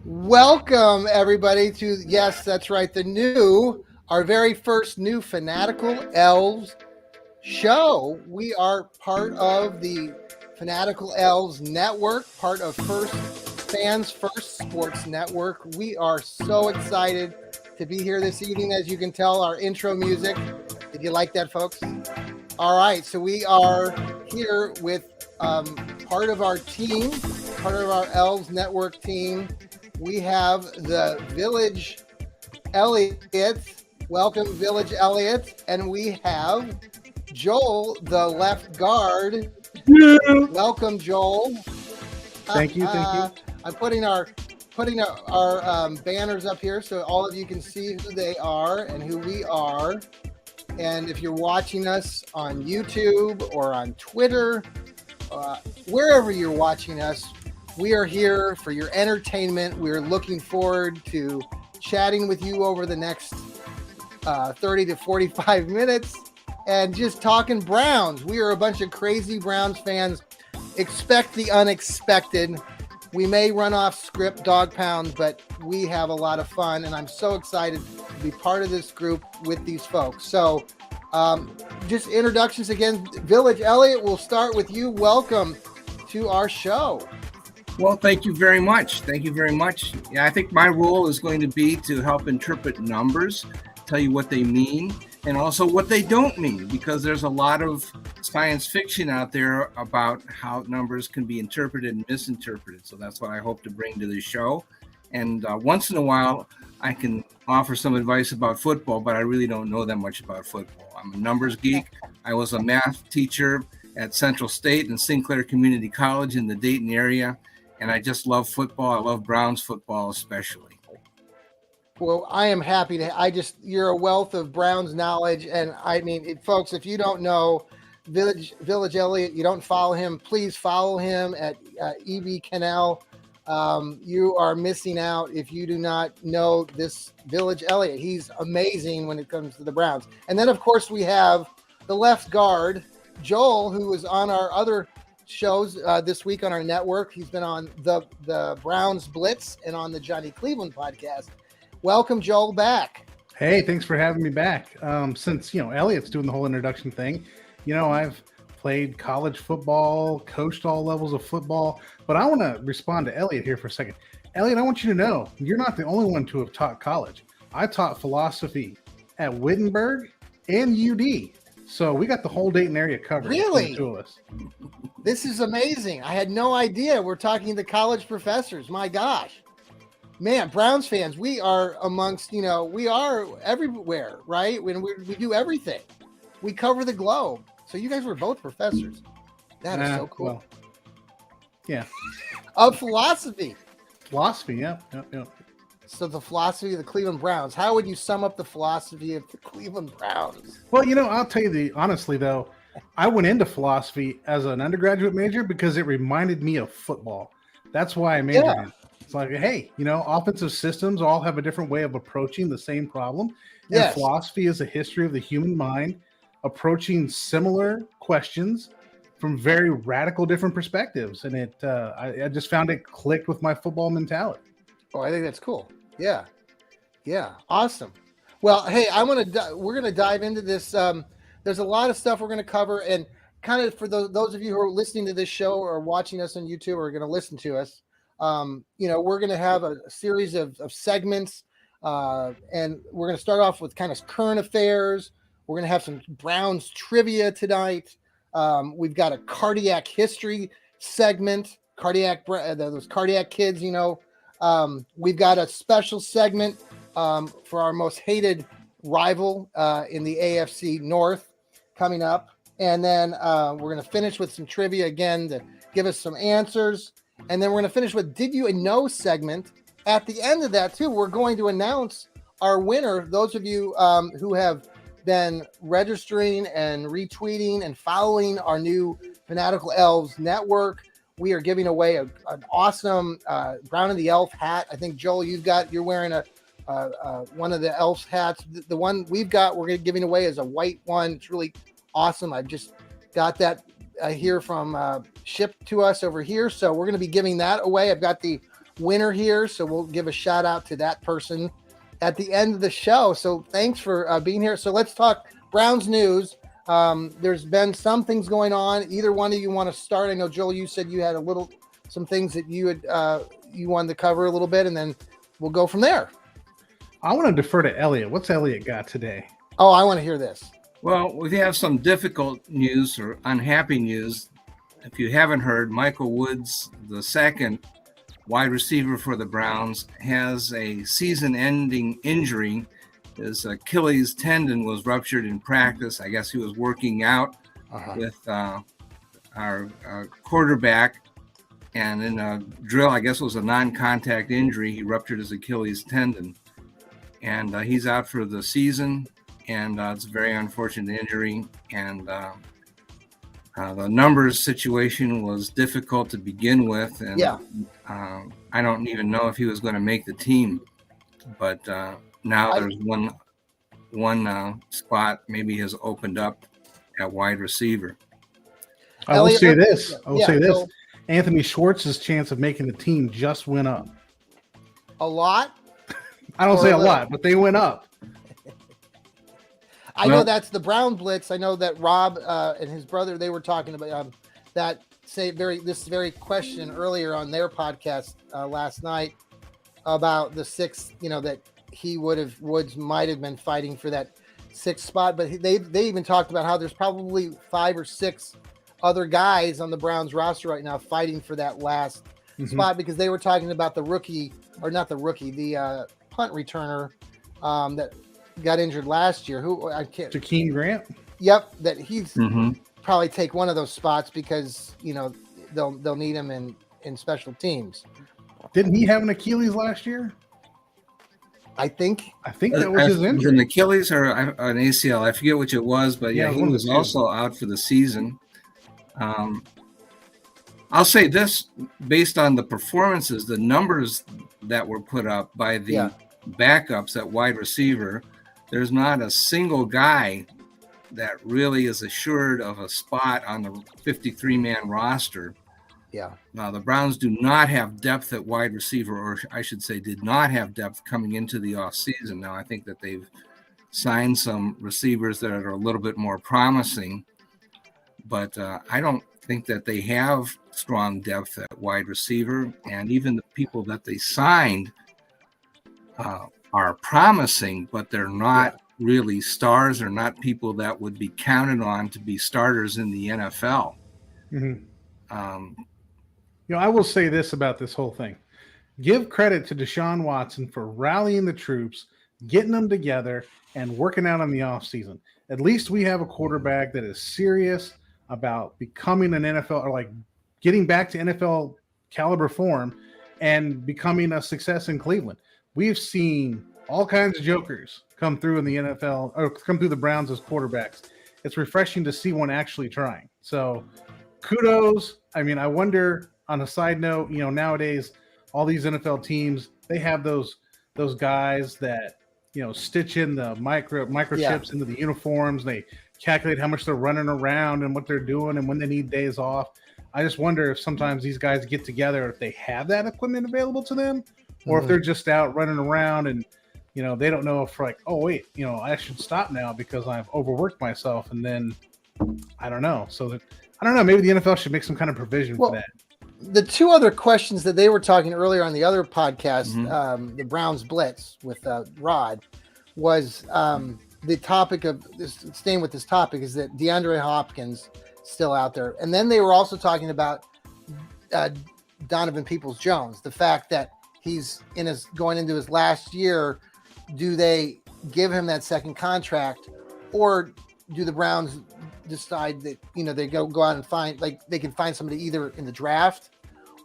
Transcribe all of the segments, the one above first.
Welcome everybody to yes, that's right, our very first new Fanatical Elves show. We are part of the Fanatical Elves network, part of First Fans First Sports Network. We are so excited to be here this evening. As you can tell, our intro music. Did you like that, folks? All right, so we are here with part of our team, part of our Elves Network team. We have the Village Elliot. Welcome, Village Elliot. And we have Joel, the left guard. Welcome, Joel. Thank you. I'm putting our banners up here so all of you can see who they are and who we are. And if you're watching us on YouTube or on Twitter, wherever you're watching us, we are here for your entertainment. We're looking forward to chatting with you over the next 30 to 45 minutes and just talking Browns. We are a bunch of crazy Browns fans. Expect the unexpected. We may run off script, dog pound, but we have a lot of fun, and I'm so excited to be part of this group with these folks. So just introductions again. Village Elliot, we'll start with you. Welcome to our show. Well, thank you very much. Yeah, I think my role is going to be to help interpret numbers, tell you what they mean, and also what they don't mean, because there's a lot of science fiction out there about how numbers can be interpreted and misinterpreted. So that's what I hope to bring to the show. And once in a while, I can offer some advice about football, but I really don't know that much about football. I'm a numbers geek. I was a math teacher at Central State and Sinclair Community College in the Dayton area. And I just love football. I love Browns football especially. Well, I am happy to. You're a wealth of Browns knowledge, and I mean, folks, if you don't know Village Elliot, you don't follow him, please follow him at EB Canal. You are missing out if you do not know this Village Elliot. He's amazing when it comes to the Browns. And then, of course, we have the left guard, Joel, who was on our other shows this week on our network. He's been on the Browns Blitz and on the Johnny Cleveland podcast. Welcome, Joel, back. Hey, thanks for having me back. Since Elliot's doing the whole introduction thing, I've played college football, coached all levels of football, but I want to respond to Elliot here for a second. Elliot, I want you to know you're not the only one to have taught college. I taught philosophy at Wittenberg and UD. So we got the whole Dayton area covered. Really? The two of us. This is amazing. I had no idea. We're talking to college professors. My gosh. Man, Browns fans, we are amongst, we are everywhere, right? When we do everything. We cover the globe. So you guys were both professors. That is so cool. Well, yeah. Of philosophy. Philosophy, yeah. So the philosophy of the Cleveland Browns. How would you sum up the philosophy of the Cleveland Browns? Well, I'll tell you honestly, though, I went into philosophy as an undergraduate major because it reminded me of football. That's why I majored in it. It's like, hey, offensive systems all have a different way of approaching the same problem. And philosophy is a history of the human mind approaching similar questions from very radical different perspectives. And I just found it clicked with my football mentality. Oh, I think that's cool. Yeah. Awesome. Well, hey, we're going to dive into this. There's a lot of stuff we're going to cover, and kind of for those of you who are listening to this show or watching us on YouTube or are going to listen to us, we're going to have a series of segments, and we're going to start off with kind of current affairs. We're going to have some Browns trivia tonight. We've got a cardiac history segment, those cardiac kids, we've got a special segment for our most hated rival in the AFC North coming up. And then we're going to finish with some trivia again to give us some answers. And then we're going to finish with Did You Know segment. At the end of that, too, we're going to announce our winner. Those of you who have been registering and retweeting and following our new Fanatical Elfz network, we are giving away an awesome Brown and the Elf hat. I think, Joel, you're wearing one of the Elf's hats. The one we've got, we're giving away is a white one. It's really awesome. I just got that here from shipped to us over here. So we're going to be giving that away. I've got the winner here. So we'll give a shout out to that person at the end of the show. So thanks for being here. So let's talk Browns news. There's been some things going on. Either one of you want to start? I know, Joel, you said you had some things that you wanted to cover a little bit, and then we'll go from there. I want to defer to Elliot. What's Elliot got today? Oh, I want to hear this. Well, we have some difficult news or unhappy news. If you haven't heard, Michael Woods, the second wide receiver for the Browns, has a season-ending injury. His Achilles tendon was ruptured in practice. I guess he was working out with our quarterback, and in a drill, I guess it was a non-contact injury, he ruptured his Achilles tendon. And he's out for the season, and it's a very unfortunate injury. And the numbers situation was difficult to begin with, and I don't even know if he was going to make the team. But now there's one spot maybe has opened up at wide receiver. I will say this. Anthony Schwartz's chance of making the team just went up. A lot? I don't say a lot, but they went up. I know that's the Brown Blitz. I know that Rob and his brother, they were talking about this very question earlier on their podcast last night about the sixth, that Woods might have been fighting for that sixth spot, but they even talked about how there's probably 5 or 6 other guys on the Browns roster right now fighting for that last spot, because they were talking about the punt returner that got injured last year. Who I can't. Jakeem Grant. Yep, that he's probably take one of those spots because they'll need him in special teams. Didn't he have an Achilles last year? I think that was his injury. An Achilles or an ACL. I forget which it was, but he was also out for the season. I'll say this, based on the performances, the numbers that were put up by the backups at wide receiver, there's not a single guy that really is assured of a spot on the 53-man roster. Yeah. Now, the Browns do not have depth at wide receiver, or I should say did not have depth coming into the offseason. Now, I think that they've signed some receivers that are a little bit more promising, but I don't think that they have strong depth at wide receiver, and even the people that they signed are promising, but they're not really stars. They're not people that would be counted on to be starters in the NFL. I will say this about this whole thing. Give credit to Deshaun Watson for rallying the troops, getting them together, and working out on the offseason. At least we have a quarterback that is serious about becoming an NFL, or like getting back to NFL caliber form and becoming a success in Cleveland. We've seen all kinds of jokers come through in the NFL, or come through the Browns as quarterbacks. It's refreshing to see one actually trying. So kudos. I mean, I wonder, on a side note, nowadays all these NFL teams, they have those guys that, stitch in the microchips into the uniforms. They calculate how much they're running around and what they're doing and when they need days off. I just wonder if sometimes these guys get together, if they have that equipment available to them, or if they're just out running around and, they don't know if like, oh wait, I should stop now because I've overworked myself. And then I don't know. So I don't know. Maybe the NFL should make some kind of provision for that. The two other questions that they were talking earlier on the other podcast, the Browns Blitz with Rod, was the topic of this. Staying with this topic is that DeAndre Hopkins still out there, and then they were also talking about Donovan Peoples-Jones, the fact that he's going into his last year. Do they give him that second contract, or do the Browns decide that they go out and find, like, they can find somebody either in the draft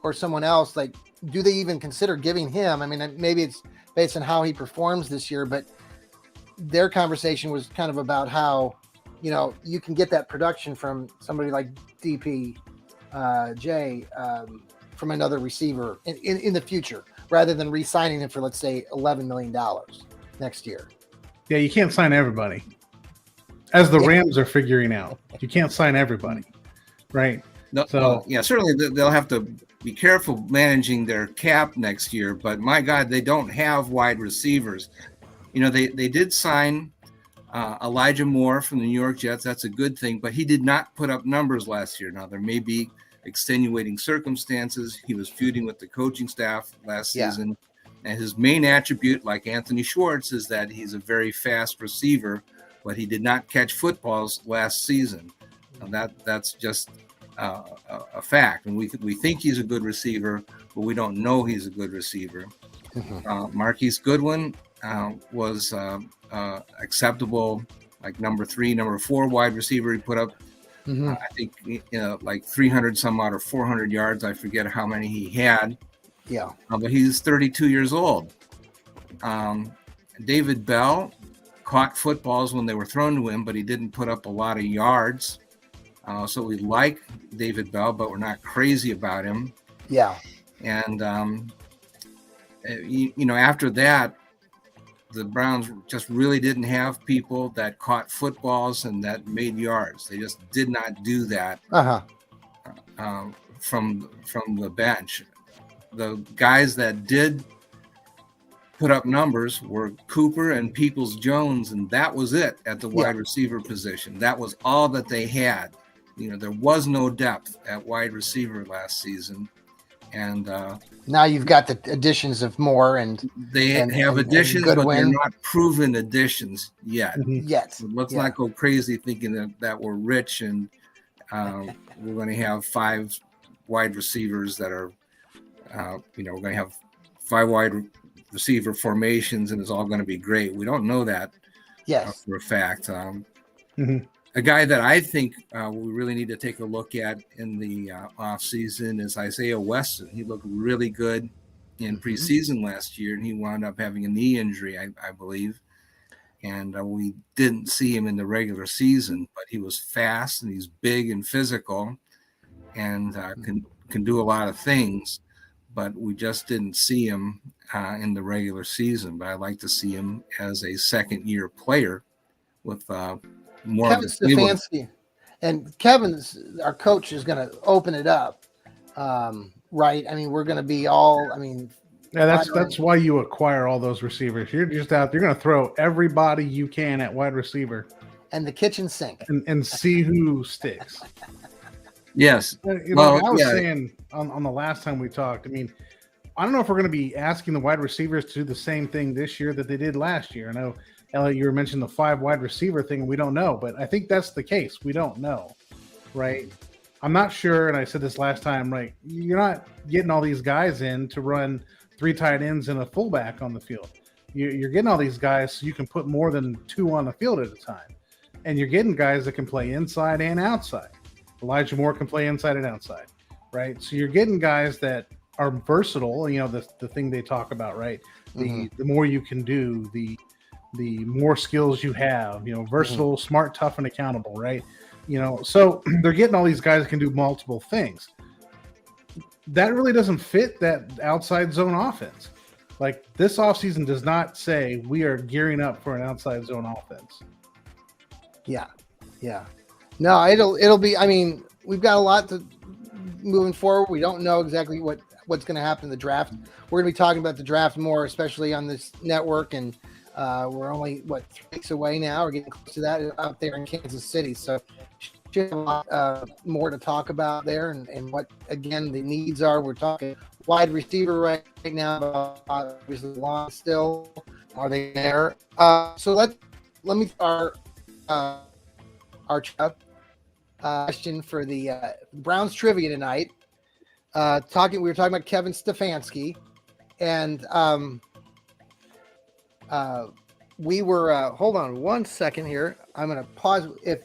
or someone else? Like, do they even consider giving him? I mean, maybe it's based on how he performs this year, but their conversation was kind of about how you can get that production from somebody like DPJ from another receiver in the future, rather than re-signing him for, let's say, $11 million next year. Yeah, you can't sign everybody. As the Rams are figuring out, you can't sign everybody, right? No, so certainly they'll have to be careful managing their cap next year. But my God, they don't have wide receivers. You know, they did sign Elijah Moore from the New York Jets. That's a good thing, but he did not put up numbers last year. Now, there may be extenuating circumstances. He was feuding with the coaching staff last season. And his main attribute, like Anthony Schwartz, is that he's a very fast receiver, but he did not catch footballs last season. That's just a fact. And we think he's a good receiver, but we don't know he's a good receiver. Marquise Goodwin was acceptable, like number 3, number 4 wide receiver. He put up, I think, like 300 some odd or 400 yards. I forget how many he had. Yeah. But he's 32 years old. David Bell caught footballs when they were thrown to him, but he didn't put up a lot of yards. So we like David Bell, but we're not crazy about him. Yeah. And, after that, the Browns just really didn't have people that caught footballs and that made yards. They just did not do that from the bench. The guys that did put up numbers were Cooper and Peoples-Jones, and that was it at the wide receiver position. That was all that they had. There was no depth at wide receiver last season. And now you've got the additions of Moore and they have additions, but they're not proven additions yet. So let's not go crazy thinking that we're rich and we're going to have 5 wide receivers that are, we're going to have 5 wide receiver formations and it's all going to be great. We don't know that for a fact. A guy that I think we really need to take a look at in the offseason is Isaiah Weston. He looked really good in preseason last year, and he wound up having a knee injury, I believe. And we didn't see him in the regular season, but he was fast and he's big and physical and can do a lot of things. But we just didn't see him in the regular season. But I'd like to see him as a second-year player with more Kevin Stefanski. And Kevin's, our coach, is going to open it up, right? I mean, we're going to be all, that's why you acquire all those receivers. You're just out, you're going to throw everybody you can at wide receiver. And the kitchen sink. And see who sticks. Yes. I was saying on the last time we talked, I don't know if we're going to be asking the wide receivers to do the same thing this year that they did last year. I know, Elliot, you were mentioning the 5 wide receiver thing, and we don't know, but I think that's the case. We don't know, right? I'm not sure, and I said this last time, right? You're not getting all these guys in to run 3 tight ends and a fullback on the field. You're getting all these guys so you can put more than 2 on the field at a time. And you're getting guys that can play inside and outside. Elijah Moore can play inside and outside, right? So you're getting guys that are versatile, the thing they talk about, right? The more you can do, the more skills you have, versatile, smart, tough, and accountable, right? So they're getting all these guys that can do multiple things. That really doesn't fit that outside zone offense. Like, this offseason does not say we are gearing up for an outside zone offense. Yeah. No, it'll be, we've got a lot to moving forward. We don't know exactly what's going to happen in the draft. We're going to be talking about the draft more, especially on this network, and we're only 3 weeks away now. We're getting close to that out there in Kansas City. So should have a lot more to talk about there and what, again, the needs are. We're talking wide receiver right now, obviously long still. Are they there? So let me start our question for the Browns trivia tonight. We were talking about Kevin Stefanski, and we were hold on one second here. I'm going to pause. If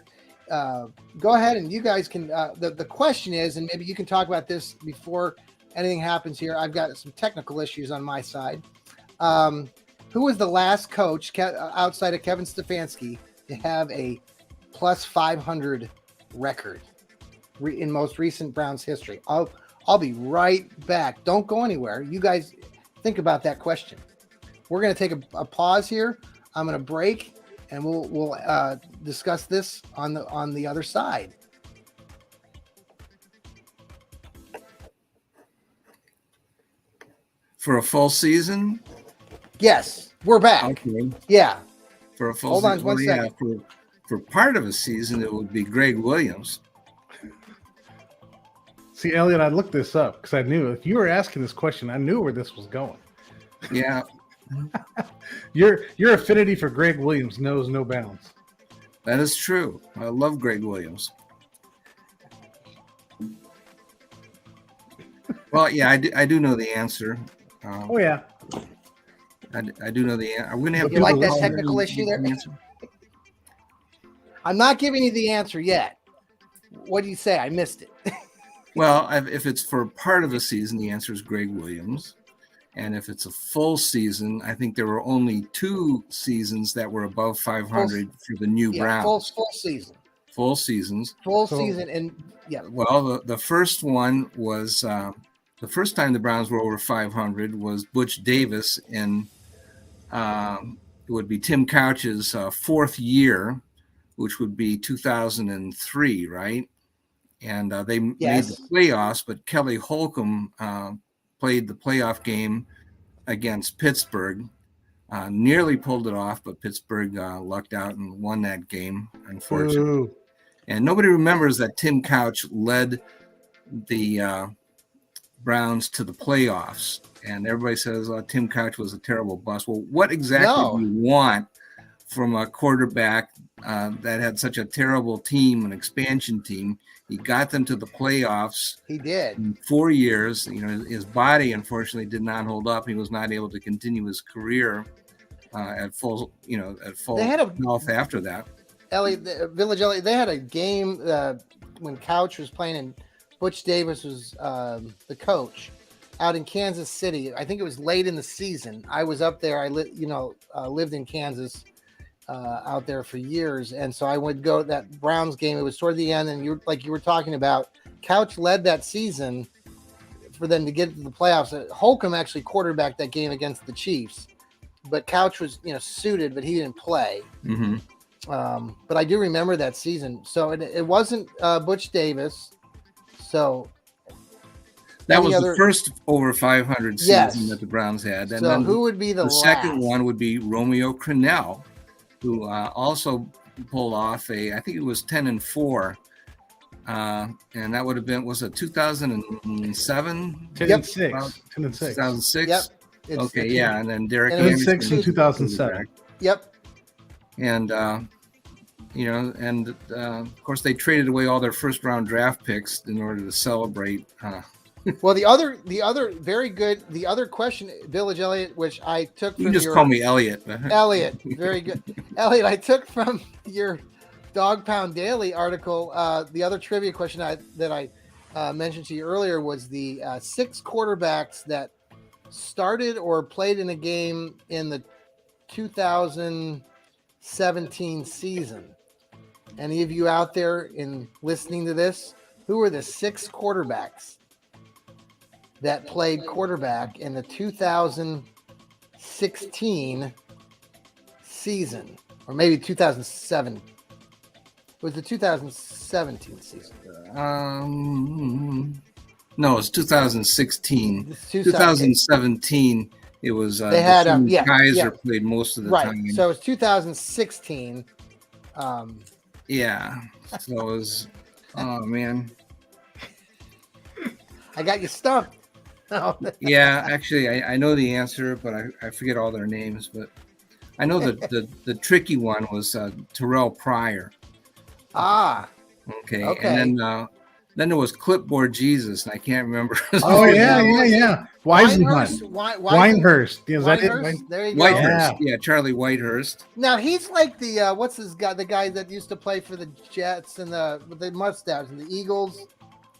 go ahead and you guys can. The question is, and maybe you can talk about this before anything happens here. I've got some technical issues on my side. Who was the last coach outside of Kevin Stefanski to have a plus 500 record in most recent Browns history? I'll be right back. Don't go anywhere. You guys think about that question. We're going to take a pause here. I'm going to break, and we'll discuss this on the other side. For a full season? Yes, we're back. Okay. Yeah. For a full Hold on season. one well, second. Yeah, for part of a season, it would be Greg Williams. See, Elliot, I looked this up because I knew if you were asking this question, I knew where this was going. Yeah, Your affinity for Greg Williams knows no bounds. that is true. I love Greg Williams. Well, yeah, I do know the answer. Oh yeah. I do know the answer. I'm going to have You like people that call technical in issue and get there? the answer. I'm not giving you the answer yet. What do you say? I missed it. Well, if it's for part of a season, the answer is Greg Williams. And if it's a full season, I think there were only 2 seasons that were above 500 for the new Yeah, Browns. full season. Full seasons. Full So- season. And yeah. Well, the first one was the first time the Browns were over 500 was Butch Davis in it would be Tim Couch's 4th year, which would be 2003, right? And they made Yes. the playoffs, but Kelly Holcomb played the playoff game against Pittsburgh. Nearly pulled it off, but Pittsburgh lucked out and won that game, unfortunately. Ooh. And nobody remembers that Tim Couch led the Browns to the playoffs. And everybody says Tim Couch was a terrible bust. Well, what exactly do you want from a quarterback that had such a terrible team, an expansion team? He got them to the playoffs. He did. In 4 years. You know, his body unfortunately did not hold up. He was not able to continue his career at full They had a- health after that. Elliot, Village Elliot, they had a game when Couch was playing and Butch Davis was the coach out in Kansas City. I think it was late in the season. I was up there. I lived in Kansas out there for years, and so I would go to that Browns game. It was toward the end, and you were talking about. Couch led that season for them to get to the playoffs. Holcomb actually quarterbacked that game against the Chiefs, but Couch was suited, but he didn't play. Mm-hmm. But I do remember that season. So it wasn't Butch Davis. So That was other- the first over 500 season Yes. that the Browns had. And so then who would be the second last? one would be Romeo Crennel, who also pulled off I think it was 10-4. And that would have been, was it 2007? 10 Yep. and 6. Well, 10 and 6. 2006? Yep. It's Okay, the- yeah. And then Derek And it was 6 in Anderson. 2007. Yep. And, of course, they traded away all their first round draft picks in order to celebrate. Well, the other very good. The other question, Village Elliot, which I took You from can just your call me Elliot. Elliot, very good. Elliot, I took from your Dog Pound Daily article. The other trivia question that I mentioned to you earlier was the 6 quarterbacks that started or played in a game in the 2017 season. Any of you out there in listening to this, who are the 6 quarterbacks that played quarterback in the 2016 season, or maybe 2007? It was the 2017 season. No, it's 2016. It's 2017. It was They had, Deshaun Kaiser yeah. played most of the Right. time. So it's 2016. Yeah. So it was. Oh man. I got you stumped. Oh, Yeah, actually, I know the answer, but I forget all their names. But I know that the tricky one was Terrell Pryor. Okay. And then there was Clipboard Jesus, and I can't remember. his Oh, name. yeah. Weisenhunt. Winehurst. Is that it? Winehurst, there you go. Whitehurst. Yeah, Charlie Whitehurst. Now he's like the what's his guy? The guy that used to play for the Jets and with the mustache and the Eagles.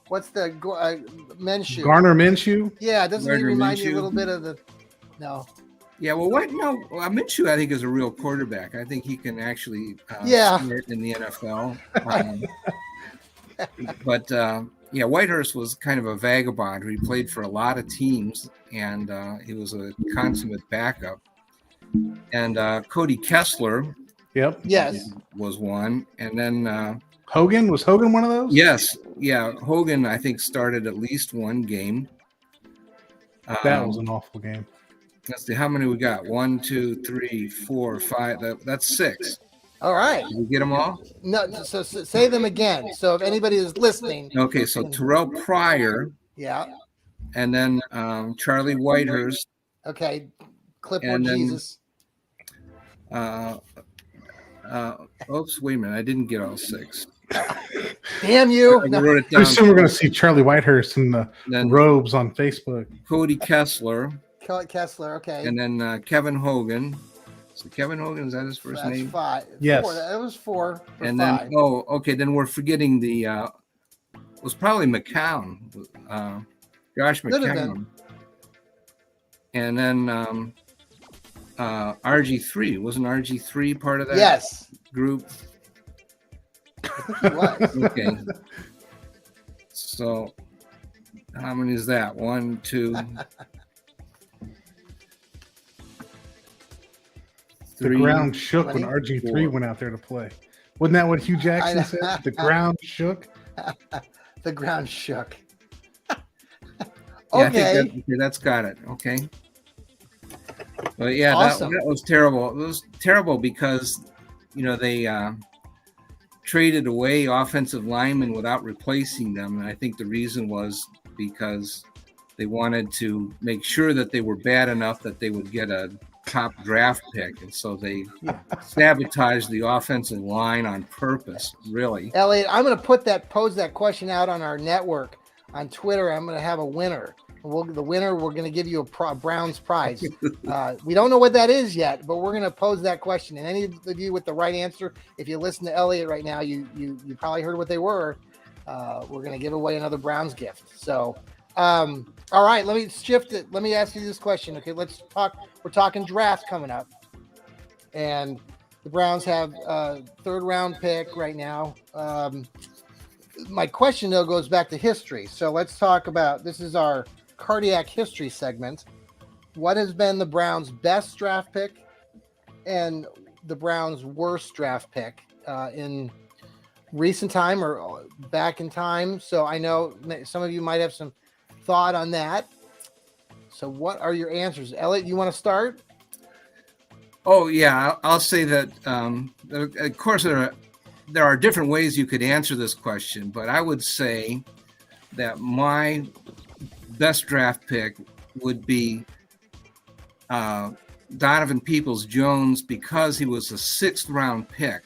What's the Minshew? Garner Minshew. Yeah, doesn't he Gardner remind you a Minshew. little bit of the? No. Yeah, well, Minshew, I think, is a real quarterback. I think he can actually start in the NFL. But Whitehurst was kind of a vagabond. He played for a lot of teams, and he was a consummate backup. And Cody Kessler Yep. Yes. was one. And then Hogan. Was Hogan one of those? yes, yeah, Hogan, I think, started at least one game. That was an awful game. Let's see, how many we got? 1, 2, 3, 4, 5. That's 6. All right. Did we get them all? No, so say them again. So if anybody is listening. Okay, so Terrell Pryor. Yeah. And then Charlie Whitehurst. Okay. Clipboard Jesus. Oops, wait a minute. I didn't get all 6. Damn you. I wrote it down. Pretty soon we're going to see Charlie Whitehurst in the robes on Facebook. Cody Kessler. Kessler, okay. And then Kevin Hogan. So Kevin Hogan, is that his first name? 5. Yes. 4. It was 4. And 5. then, okay. Then we're forgetting it was probably McCown. Josh McCown. And then RG3. Wasn't RG3 part of that group? I think he was. Okay. So how many is that? 1, 2, 3. The ground shook when RG3 went out there to play. Wasn't that what Hugh Jackson said? The ground shook? The ground shook. Okay. That's got it. Okay. But yeah, awesome. that was terrible. It was terrible because, they traded away offensive linemen without replacing them. And I think the reason was because they wanted to make sure that they were bad enough that they would get a top draft pick. And so they sabotaged the offensive line on purpose, really. Elliot, I'm going to pose that question out on our network on Twitter. I'm going to have a winner. The winner, we're going to give you a Browns prize. We don't know what that is yet, but we're going to pose that question. And any of you with the right answer, if you listen to Elliot right now, you probably heard what they were. We're going to give away another Browns gift. So, all right, let me shift it. Let me ask you this question. Okay, let's talk. We're talking draft coming up. And the Browns have a 3rd round pick right now. My question, though, goes back to history. So let's talk about, this is our cardiac history segment. What has been the Browns' best draft pick and the Browns' worst draft pick in recent time or back in time? So I know some of you might have some thought on that. So what are your answers? Elliot, you want to start? Oh, yeah. I'll say that, of course, there are different ways you could answer this question, but I would say that my best draft pick would be Donovan Peoples-Jones because he was a 6th round pick.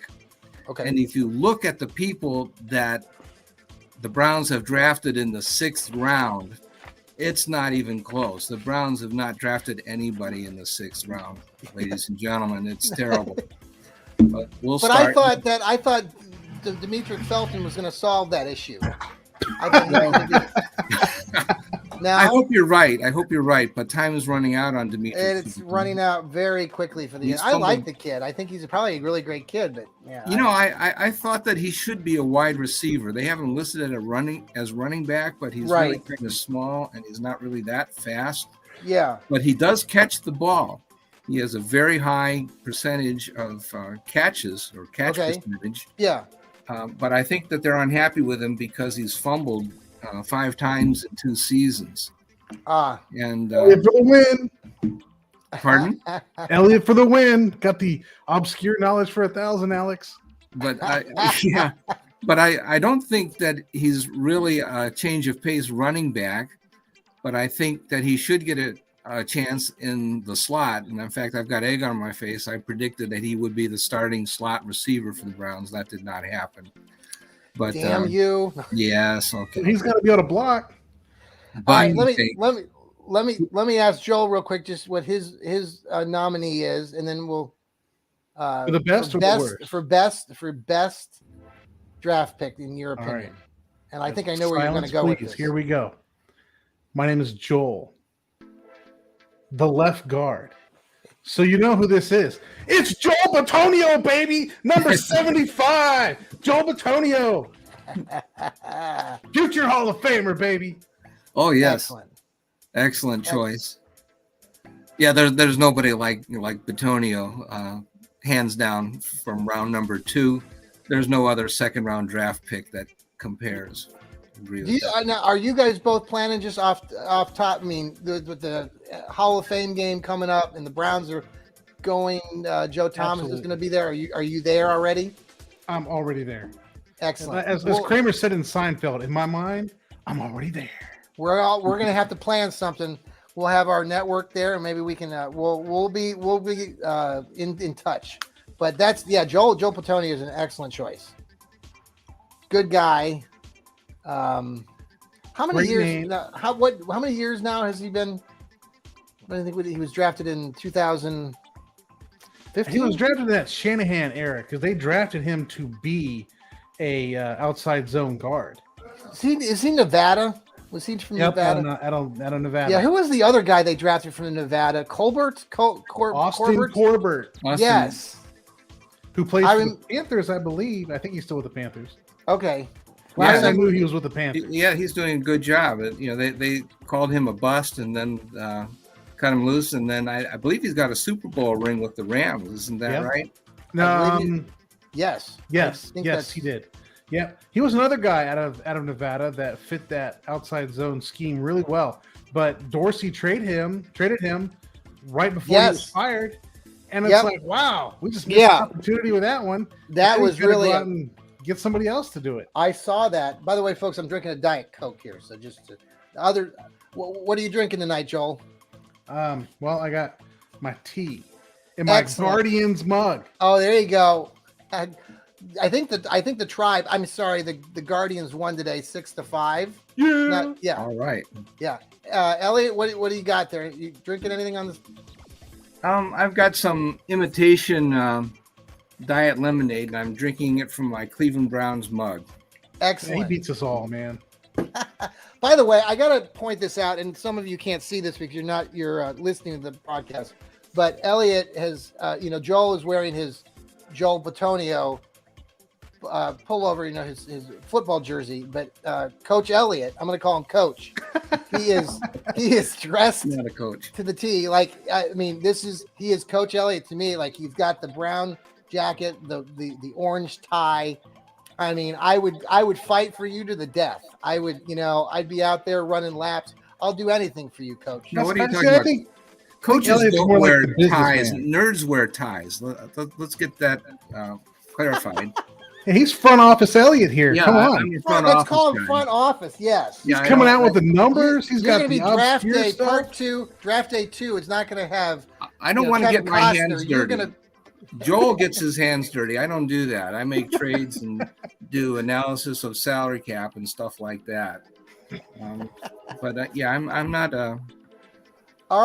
Okay. And if you look at the people that the Browns have drafted in the 6th round, it's not even close. The Browns have not drafted anybody in the 6th round, ladies and gentlemen. It's terrible. But we'll start. I thought Demetric Felton was going to solve that issue. Now, I hope you're right. But time is running out on Demetric. It's running out very quickly for the end. I like the kid. I think he's probably a really great kid. But yeah, I thought that he should be a wide receiver. They haven't listed it as running back, but he's really kind of small and he's not really that fast. Yeah, but he does catch the ball. He has a very high percentage of catches or catch percentage. Yeah. But I think that they're unhappy with him because he's fumbled 5 times in 2 seasons. And Elliot for the win. Pardon? Elliot for the win. Got the obscure knowledge for 1,000, Alex. But I don't think that he's really a change of pace running back. But I think that he should get a chance in the slot. And in fact, I've got egg on my face. I predicted that he would be the starting slot receiver for the Browns. That did not happen. But damn you. Yes, okay. He's got to be able to block. All right, let me ask Joel real quick just what his nominee is, and then we'll for the best or the worst? For best draft pick in your opinion. Right. And I think I know where you're going to go with this. Here we go. My name is Joel, the left guard. So you know who this is. It's Joel Bitonio, baby, number 75. Joel Bitonio. Future Hall of Famer, baby. Oh, yes. Excellent choice. Yeah, there's nobody like Bitonio, hands down from round number 2. There's no other 2nd round draft pick that compares. agree Do with you, that. now, are you guys both planning just off top? I mean, with the Hall of Fame game coming up, and the Browns are going. Joe Thomas is Absolutely. going to be there. Are you there already? I'm already there. Excellent. As Well, Kramer said in Seinfeld, in my mind, I'm already there. we're going to have to plan something. We'll have our network there, and maybe we can. We'll be in touch. But that's Joel Petonio is an excellent choice. Good guy. How many Great years? name. How many years now has he been? I think he was drafted in 2015. He was drafted in that Shanahan era because they drafted him to be a outside zone guard. Is he Nevada? Was he from Nevada? Out of Nevada. Yeah. Who was the other guy they drafted from Nevada? Colbert. Austin Corbett? Corbett, Austin, Yes. who plays I for rem- the Panthers, I believe. I think he's still with the Panthers. Okay. Last Yeah. I knew, he was with the Panthers. Yeah, he's doing a good job. They called him a bust and then cut him loose, and then I believe he's got a Super Bowl ring with the Rams. Isn't that Yep. right? I believe Yes, I think that's- he did. Yeah, he was another guy out of Nevada that fit that outside zone scheme really well. But Dorsey traded him right before he was Yes. fired, and it's Yep. like, wow, we just missed Yeah. an opportunity with that one. That Now we was gotta really go out and get somebody else to do it. I saw that. By the way, folks, I'm drinking a Diet Coke here. So just what are you drinking tonight, Joel? Well, I got my tea in my Excellent. Guardians mug. Oh, there you go. I think the tribe. I'm sorry, the Guardians won today, 6-5. Yeah. Yeah, All right. yeah. Elliot, what do you got there? You drinking anything on this? I've got some imitation diet lemonade, and I'm drinking it from my Cleveland Browns mug. Yeah, he Excellent. beats us all, man. By the way, I got to point this out, and some of you can't see this because you're listening to the podcast. But Elliot has, Joel is wearing his Joel Petonio pullover, his football jersey. But Coach Elliot, I'm going to call him Coach. He is dressed Not a coach. to the T. Like, I mean, he is Coach Elliot to me. Like, he's got the brown jacket, the orange tie. I mean, I would fight for you to the death. I would, I'd be out there running laps. I'll do anything for you, Coach. No, what are you See, talking I about? think Coaches Elliot's don't more like wear the businessman. ties. Nerds wear ties. Let's get that clarified. yeah, he's front office Elliot here. Yeah, Come on. I'm your front Let's office call him guy. front office. Yes. He's Yeah, I coming know. out with the numbers. He's You're got going to the be draft obscure day stuff. part 2. Draft day 2. It's not going to have. I don't want to Kevin get my Costner. hands You're dirty. gonna. Joel gets his hands dirty. I don't do that. I make trades and do analysis of salary cap and stuff like that. But yeah, I'm not. All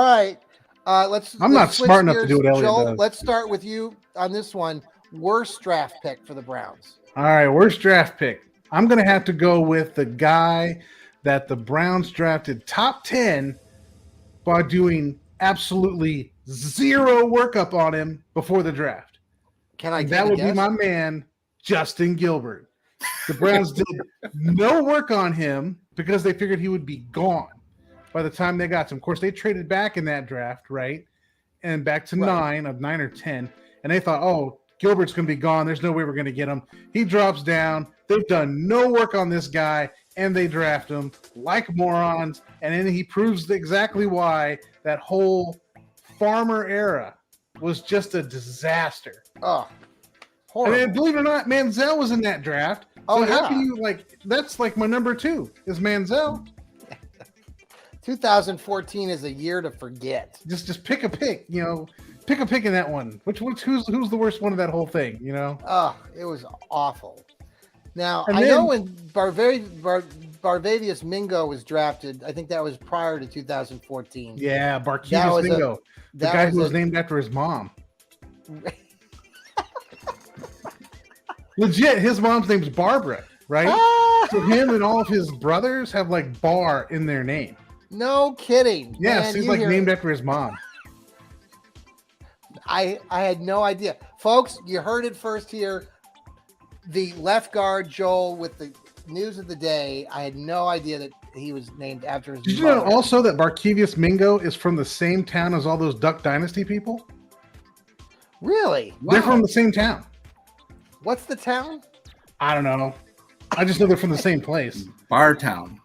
right. Let's. I'm not switch smart enough to gears. do what Elliot Joel, does. let's start with you on this one. Worst draft pick for the Browns. All right, worst draft pick. I'm going to have to go with the guy that the Browns drafted top 10 by doing absolutely zero workup on him before the draft. Can I? And take that a would guess? be my man, Justin Gilbert. The Browns did no work on him because they figured he would be gone by the time they got to him. Of course, they traded back in that draft, right? And back to Right. 9 or 10. And they thought, oh, Gilbert's going to be gone. There's no way we're going to get him. He drops down. They've done no work on this guy, and they draft him like morons. And then he proves exactly why that whole Farmer era was just a disaster. Oh, And horrible. then, believe it or not, Manziel was in that draft. So Oh, how yeah. can you that's like my number 2 is Manziel. 2014 is a year to forget. Just pick a pick, pick a pick in that one. Who's the worst one of that whole thing, Oh, it was awful. Now, And I then- know when Barbavius Mingo was drafted, I think that was prior to 2014. Yeah, That Barkevius was a- Mingo, the that guy was who was a- named after his mom. Legit, his mom's name's Barbara, right? Ah! So him and all of his brothers have like bar in their name. No kidding. Yes, Man, he's you like hear- named after his mom. I had no idea. Folks, you heard it first here. The left guard, Joel, with the news of the day. I had no idea that he was named after his Did you know mother. also that Barkevius Mingo is from the same town as all those Duck Dynasty people? Really? They're from the same town. What's the town? I don't know. I just know they're from the same place. Bartown.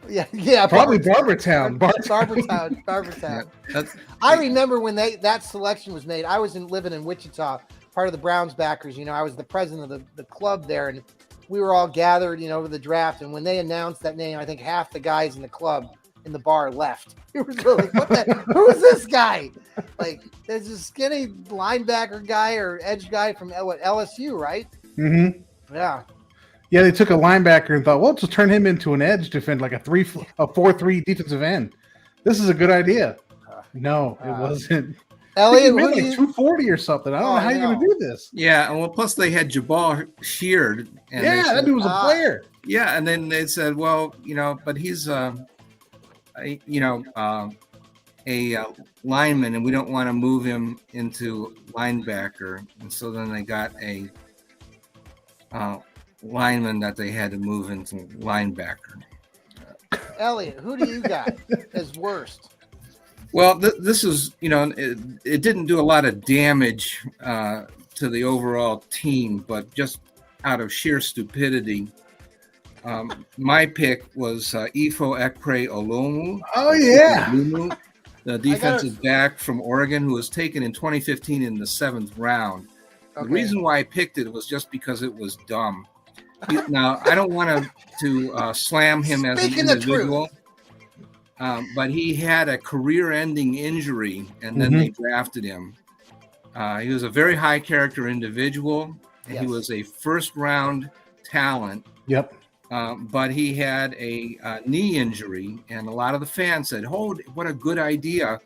Yeah, Probably Barbertown. Barbertown. Yeah, I remember when that selection was made. I was living in Wichita, part of the Browns backers. I was the president of the club there, and we were all gathered, over the draft. And when they announced that name, I think half the guys in the club in the bar left. It was really like, who is this guy? Like, there's this skinny linebacker guy or edge guy from LSU, right? Mm-hmm. Yeah. Yeah, they took a linebacker and thought, well, just turn him into an edge defender, like a 4-3 defensive end. This is a good idea. No, it wasn't. Elliot, like 240 or something. I don't know how you're going to do this. Yeah, and well, plus they had Jabal sheared. And that dude was a player. Yeah, and then they said, well, but he's a lineman, and we don't want to move him into linebacker. And so then they got a lineman that they had to move into linebacker. Elliot, who do you got as worst? Well, this is, it didn't do a lot of damage to the overall team, but just out of sheer stupidity, my pick was Ifo Ekpre Olomu. Oh, yeah. The defensive back from Oregon, who was taken in 2015 in the 7th round. Okay. The reason why I picked it was just because it was dumb. Now, I don't want to slam him as an individual, but he had a career-ending injury, and then they drafted him. He was a very high-character individual, and he was a first-round talent. Yep. But he had a knee injury, and a lot of the fans said, "Oh, what a good idea!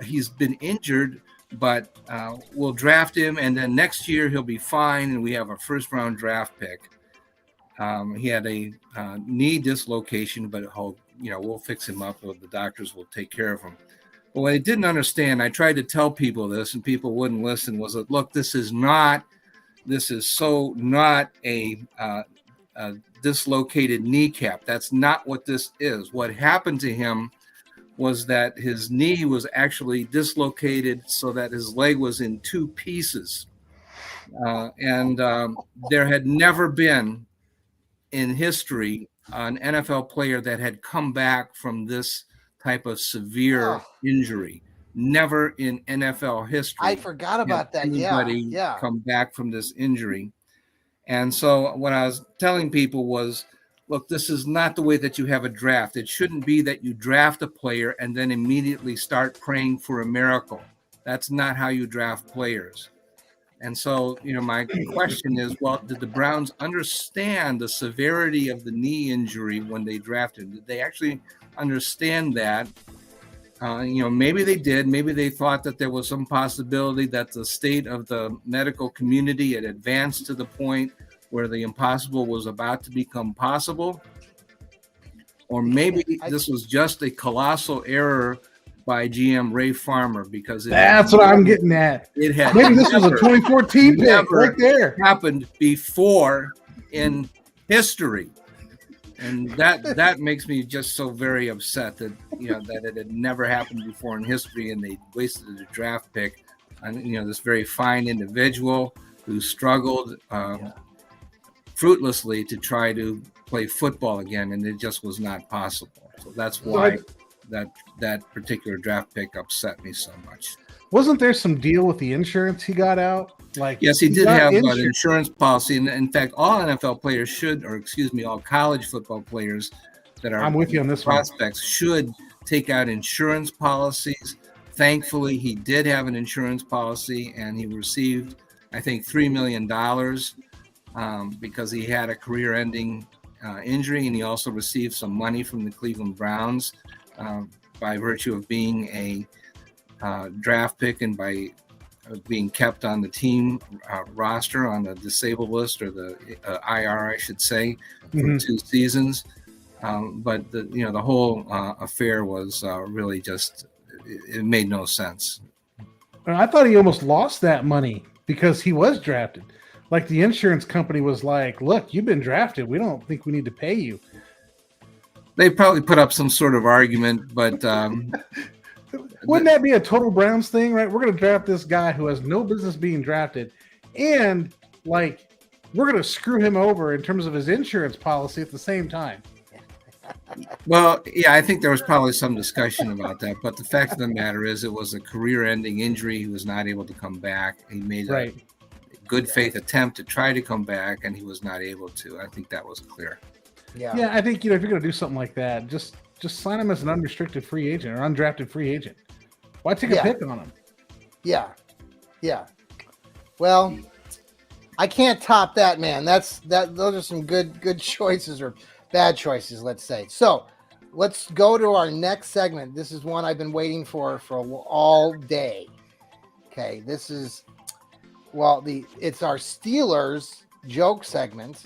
He's been injured, but we'll draft him, and then next year he'll be fine, and we have a first-round draft pick." He had a knee dislocation, but we'll fix him up, or the doctors will take care of him. But what I didn't understand, I tried to tell people this, and people wouldn't listen, was that, look, this is not a dislocated kneecap. That's not what this is. What happened to him was that his knee was actually dislocated so that his leg was in two pieces. And there had never been in history an NFL player that had come back from this type of severe injury. Never in NFL history. I forgot about that. Anybody come back from this injury. And so what I was telling people was, look, this is not the way that you have a draft. It shouldn't be that you draft a player and then immediately start praying for a miracle. That's not how you draft players. And so, my question is, well, did the Browns understand the severity of the knee injury when they drafted? Did they actually understand that? Maybe they did. Maybe they thought that there was some possibility that the state of the medical community had advanced to the point where the impossible was about to become possible. Or maybe this was just a colossal error by GM Ray Farmer, because that's what I'm getting at. It had maybe this was a 2014 pick right there. Happened before in history. And that makes me just so very upset that that it had never happened before in history, and they wasted a draft pick on this very fine individual who struggled fruitlessly to try to play football again, and it just was not possible. So that's why that particular draft pick upset me so much. Wasn't there some deal with the insurance he got out? Yes, he did have an insurance policy, and in fact, all NFL players all college football players that are I'm with you on this prospects should take out insurance policies. Thankfully, he did have an insurance policy, and he received, I think, $3 million because he had a career-ending injury, and he also received some money from the Cleveland Browns by virtue of being a draft pick and by being kept on the team roster on the disabled list, or the IR, I should say, for 2 seasons. But the whole affair was really just, it made no sense. I thought he almost lost that money because he was drafted. Like, the insurance company was like, look, you've been drafted. We don't think we need to pay you. They probably put up some sort of argument, but wouldn't that be a total Browns thing, right? We're going to draft this guy who has no business being drafted, and we're going to screw him over in terms of his insurance policy at the same time. Well, yeah, I think there was probably some discussion about that, but the fact of the matter is, it was a career-ending injury. He was not able to come back. He made Right. a good faith attempt to try to come back, and he was not able to. I think that was clear. Yeah. Yeah, I think if you're going to do something like that, just sign him as an unrestricted free agent or undrafted free agent. Why take a pick on him? Yeah. Yeah. Well, I can't top that, man. Those are some good choices or bad choices, let's say. So let's go to our next segment. This is one I've been waiting for all day. Okay, this is it's our Steelers joke segment.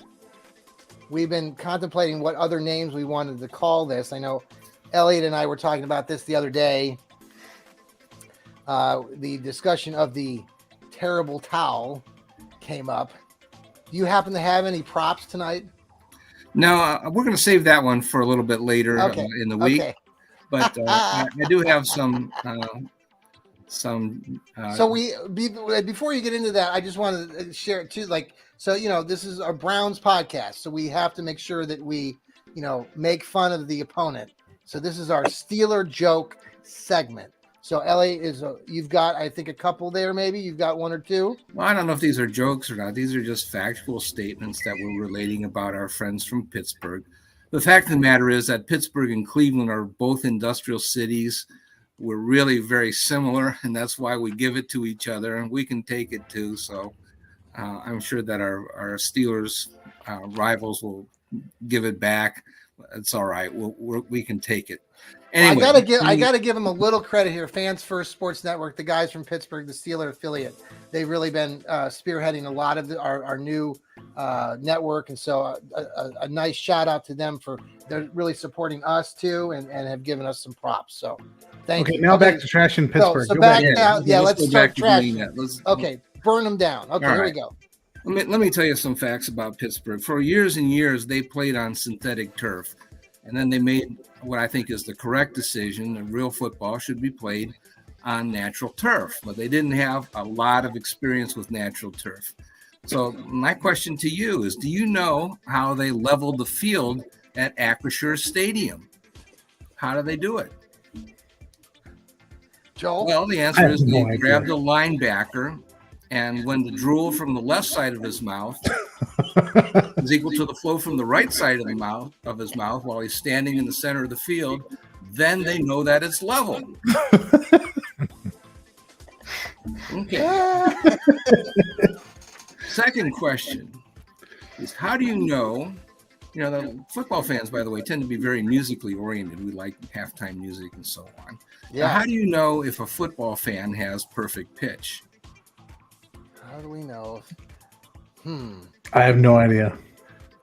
We've been contemplating what other names we wanted to call this. I know Elliot and I were talking about this the other day. The discussion of the terrible towel came up. Do you happen to have any props tonight? No, we're going to save that one for a little bit later in the week. Okay. But I do have some. So before you get into that, I just want to share it too. This is our Browns podcast, so we have to make sure that we, make fun of the opponent. So this is our Steeler joke segment. So Ellie you've got, I think, a couple there. Maybe you've got one or two. Well, I don't know if these are jokes or not. These are just factual statements that we're relating about our friends from Pittsburgh. The fact of the matter is that Pittsburgh and Cleveland are both industrial cities. We're really very similar, and that's why we give it to each other, and we can take it too. So I'm sure that our Steelers rivals will give it back. It's all right. We can take it. Anyway, I gotta give them a little credit here. Fans First Sports Network, the guys from Pittsburgh, the Steeler affiliate, they've really been spearheading a lot of our new network, and so a nice shout out to them they're really supporting us too, and have given us some props. So thank you. Now back to trash in Pittsburgh. So back down. Yeah, let's start trashing. Okay, burn them down. Okay, here we go. Let me tell you some facts about Pittsburgh. For years and years, they played on synthetic turf. And then they made what I think is the correct decision. The real football should be played on natural turf. But they didn't have a lot of experience with natural turf. So my question to you is, do you know how they leveled the field at Acrisure Stadium? How do they do it? Joel? Well, the answer is they grabbed a linebacker, and when the drool from the left side of his mouth is equal to the flow from the right side of his mouth while he's standing in the center of the field, then they know that it's level. Okay. Second question is, how do you know, the football fans, by the way, tend to be very musically oriented. We like halftime music and so on. Yeah. Now, how do you know if a football fan has perfect pitch? How do we know? I have no idea.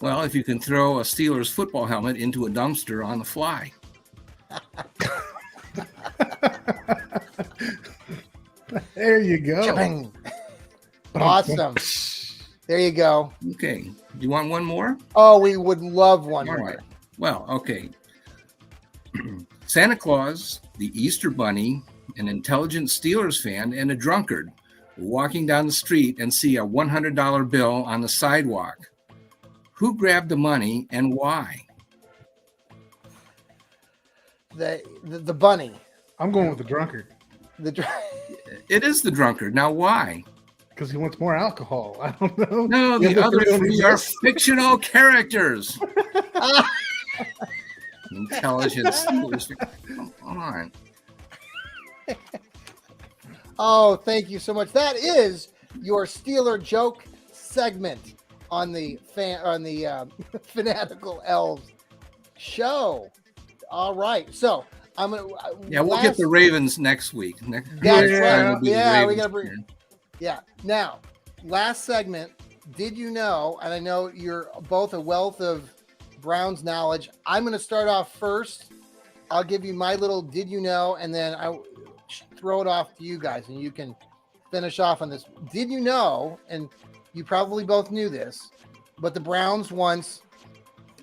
Well, if you can throw a Steelers football helmet into a dumpster on the fly. There you go. Cha-bing. Awesome. There you go. Okay. Do you want one more? Oh, we would love one more. Right. Well, okay. Santa Claus, the Easter Bunny, an intelligent Steelers fan, and a drunkard walking down the street and see a $100 bill on the sidewalk. Who grabbed the money and why? The bunny. I'm going with the drunkard. It is the drunkard. Now, why? Because he wants more alcohol. I don't know. No, the other three are fictional characters. Intelligent Steelers. Come on. Oh, thank you so much. That is your Steeler joke segment on the Fanatical Elfz show. All right, so I'm gonna. We'll get the Ravens next week. That's right. Yeah, we gotta bring. Here. Yeah. Now, last segment. Did you know? And I know you're both a wealth of Browns knowledge. I'm going to start off first. I'll give you my little did you know, and then I throw it off to you guys, and you can finish off on this. Did you know? And you probably both knew this, but the Browns once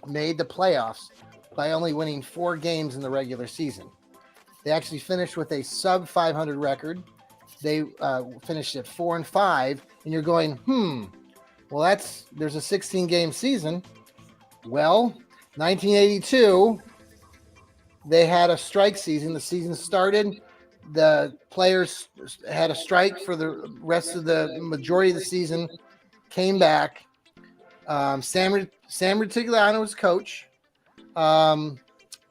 made the playoffs by only winning 4 games in the regular season. They actually finished with a sub 500 record. They finished at 4-5, and you're going, well, there's a 16 game season. Well, 1982, they had a strike season. The season started. The players had a strike for the rest of the majority of the season. Came back. Sam Rutigliano was coach.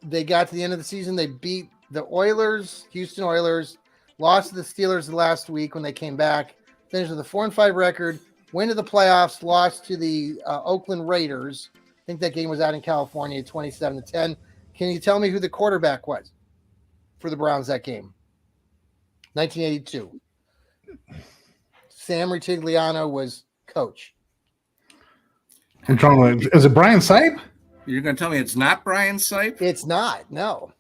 They got to the end of the season. They beat the Oilers, Houston Oilers, lost to the Steelers the last week when they came back, finished with a 4-5 record, went to the playoffs, lost to the Oakland Raiders. I think that game was out in California, 27-10. Can you tell me who the quarterback was for the Browns that game? 1982. Sam Rutigliano was coach. I'm trying to. Is it Brian Sipe? You're going to tell me it's not Brian Sipe? It's not. No.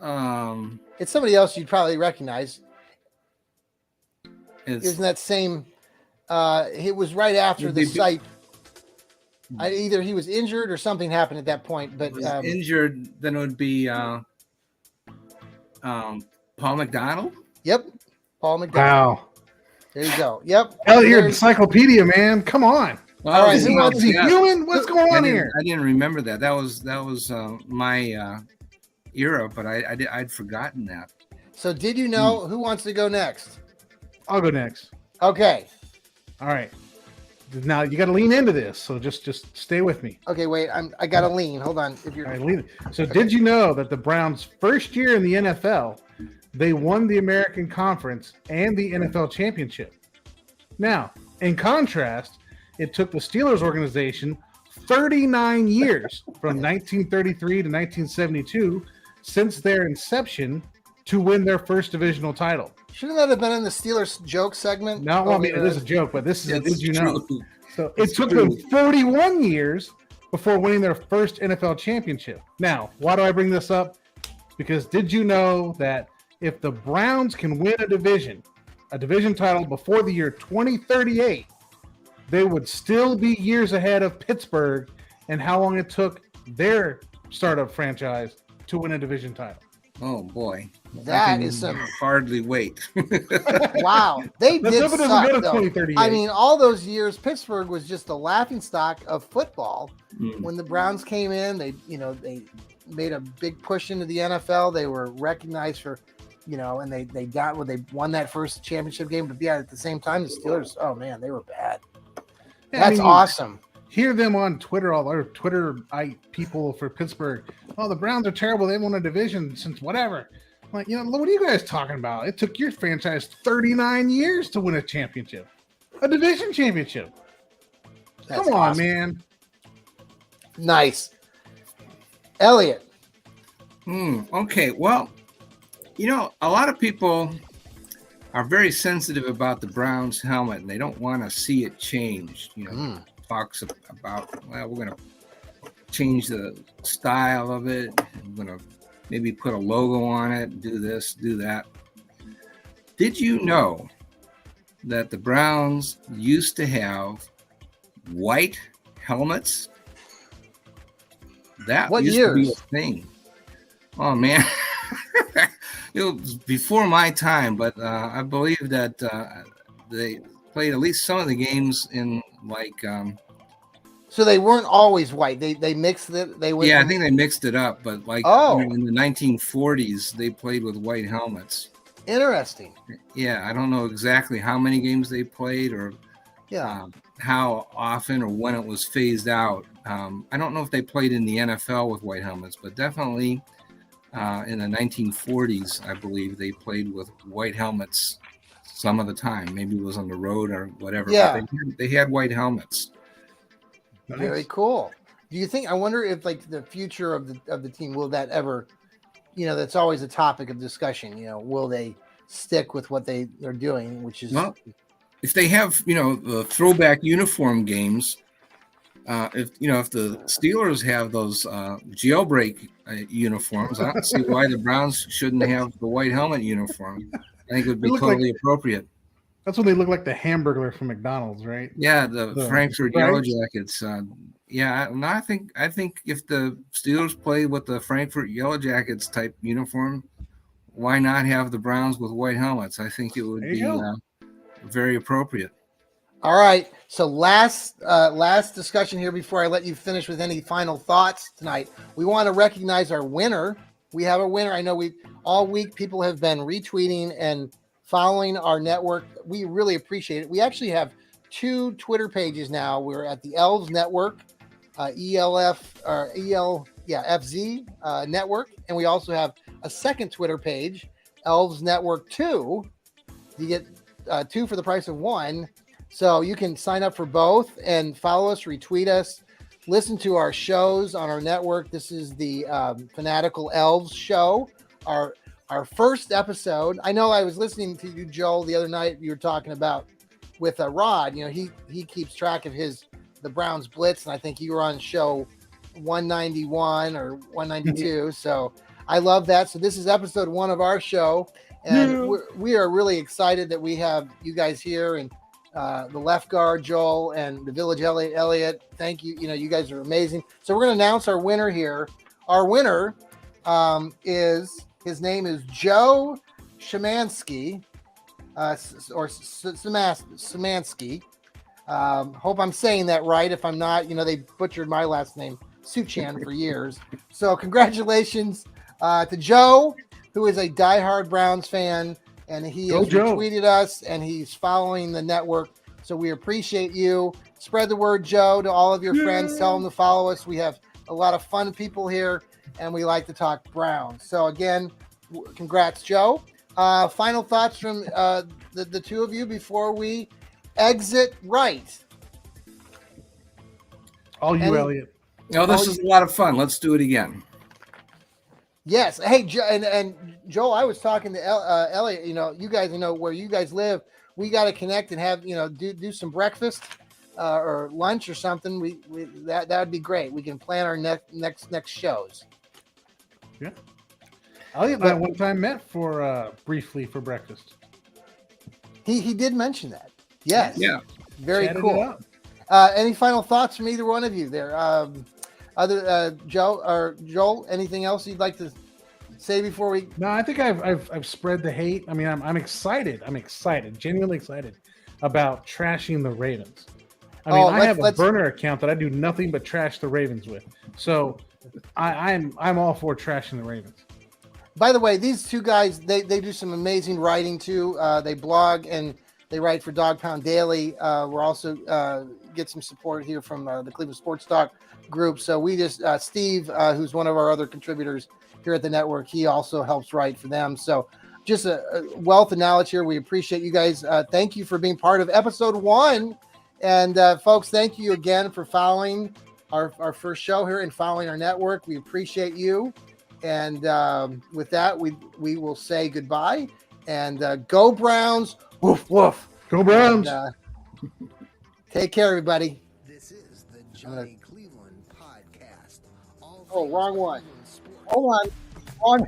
Um, It's somebody else you'd probably recognize. it's Isn't that same? It was right after the Sipe. Either he was injured or something happened at that point. But was injured, then it would be Paul McDonald. Yep, Paul McDonald. Wow. There you go. Yep. Elliot, your encyclopedia, man. Come on. All right, Is he human? What's going on here? I didn't remember that. That was my era, but I'd forgotten that. So did you know who wants to go next? I'll go next. Okay. All right. Now you got to lean into this, so just stay with me. Okay, wait. I got to lean. Hold on. If you're All right, lean. So did you know that the Browns' first year in the NFL, they won the American Conference and the NFL championship? Now, in contrast, it took the Steelers organization 39 years from 1933 to 1972 since their inception to win their first divisional title. Shouldn't that have been in the Steelers joke segment? No, well, I mean, it is a joke, but this is a did you know? True. So it took them 41 years before winning their first NFL championship. Now, why do I bring this up? Because did you know that if the Browns can win a division title before the year 2038, they would still be years ahead of Pittsburgh and how long it took their startup franchise to win a division title. Oh boy, That is some hardly wait. wow. They Let's did hope it doesn't suck, go to though. 2038. I mean, all those years, Pittsburgh was just the laughingstock of football. When the Browns came in, they made a big push into the NFL. They were recognized for, and they won that first championship game. But yeah, at the same time, the Steelers, oh man, they were bad. Yeah, That's awesome. Hear them on Twitter, all our Twitter people for Pittsburgh. Oh, the Browns are terrible. They won a division since whatever. I'm like, what are you guys talking about? It took your franchise 39 years to win a championship, a division championship. That's Come on, awesome. man. Nice. Elliot. Okay, well, a lot of people are very sensitive about the Browns helmet, and they don't want to see it changed. Talks about, well, we're going to change the style of it. We're going to maybe put a logo on it, do this, do that. Did you know that the Browns used to have white helmets? That What used years? to be a thing. Oh, man. It was before my time, but I believe that they played at least some of the games in So they weren't always white. They mixed it. They went. I think they mixed it up, but in the 1940s they played with white helmets. Interesting. Yeah, I don't know exactly how many games they played or how often or when it was phased out. I don't know if they played in the NFL with white helmets, but definitely in the 1940s, I believe they played with white helmets some of the time. Maybe it was on the road or whatever. Yeah. But they had white helmets. Very cool. Do you think? I wonder if the future of the team, will that ever? That's always a topic of discussion. Will they stick with what they're doing, which is if they have the throwback uniform games. If the Steelers have those jailbreak uniforms, I don't see why the Browns shouldn't have the white helmet uniform. I think it would be totally appropriate. That's when they look like the Hamburglar from McDonald's, right? Yeah, the Frankfurt Yellow Jackets. I think if the Steelers play with the Frankfurt Yellow Jackets type uniform, why not have the Browns with white helmets? I think it would be very appropriate. All right. So last discussion here before I let you finish with any final thoughts tonight. We want to recognize our winner. We have a winner. I know we all week people have been retweeting and following our network. We really appreciate it. We actually have 2 Twitter pages now. We're at the Elves Network, FZ Network, and we also have a second Twitter page, Elves Network 2. You get 2 for the price of 1. So you can sign up for both and follow us, retweet us, listen to our shows on our network. This is the Fanatical Elfz show, our first episode. I know I was listening to you, Joel, the other night. You were talking about with Rod. You know, he keeps track of the Browns Blitz, and I think you were on show 191 or 192. So I love that. So this is episode 1 of our show, and we are really excited that we have you guys here, and the left guard Joel and the village Elliot. Thank you. You know, you guys are amazing. So we're going to announce our winner here. Our winner is, his name is Joe Shemansky, or Szymanski. Hope I'm saying that right. If I'm not, you know, they butchered my last name, Suchan, for years. So congratulations to Joe, who is a diehard Browns fan. And he has retweeted us, and he's following the network. So we appreciate you. Spread the word, Joe, to all of your friends. Tell them to follow us. We have a lot of fun people here, and we like to talk Browns. So again, congrats, Joe. Final thoughts from the 2 of you before we exit right. All you, Elliot. No, this is a lot of fun. Let's do it again. Yes. Hey, and Joel, I was talking to Elliot. You know, you guys know where you guys live. We got to connect and have, you know, do some breakfast or lunch or something. We that would be great. We can plan our next shows. Yeah. Elliot and I one time met for briefly for breakfast. He did mention that. Yes. Yeah. Very Chatted cool. Any final thoughts from either one of you there? Other Joe or Joel, anything else you'd like to say before we? No, I think I've spread the hate. I mean, I'm excited. I'm excited, genuinely excited about trashing the Ravens. I mean, I have a burner account that I do nothing but trash the Ravens with. So I'm all for trashing the Ravens. By the way, these 2 guys, they do some amazing writing too. They blog and they write for Dog Pound Daily. We're also get some support here from the Cleveland Sports Talk group. So we just Steve, who's one of our other contributors here at the network, he also helps write for them. So just a wealth of knowledge here. We appreciate you guys. Thank you for being part of episode 1. And folks, thank you again for following our first show here and following our network. We appreciate you. And with that, we will say goodbye and go Browns. Woof, woof. Go Browns. And, take care, everybody. This is the Johnny Cleveland podcast. Oh, wrong one. Hold on.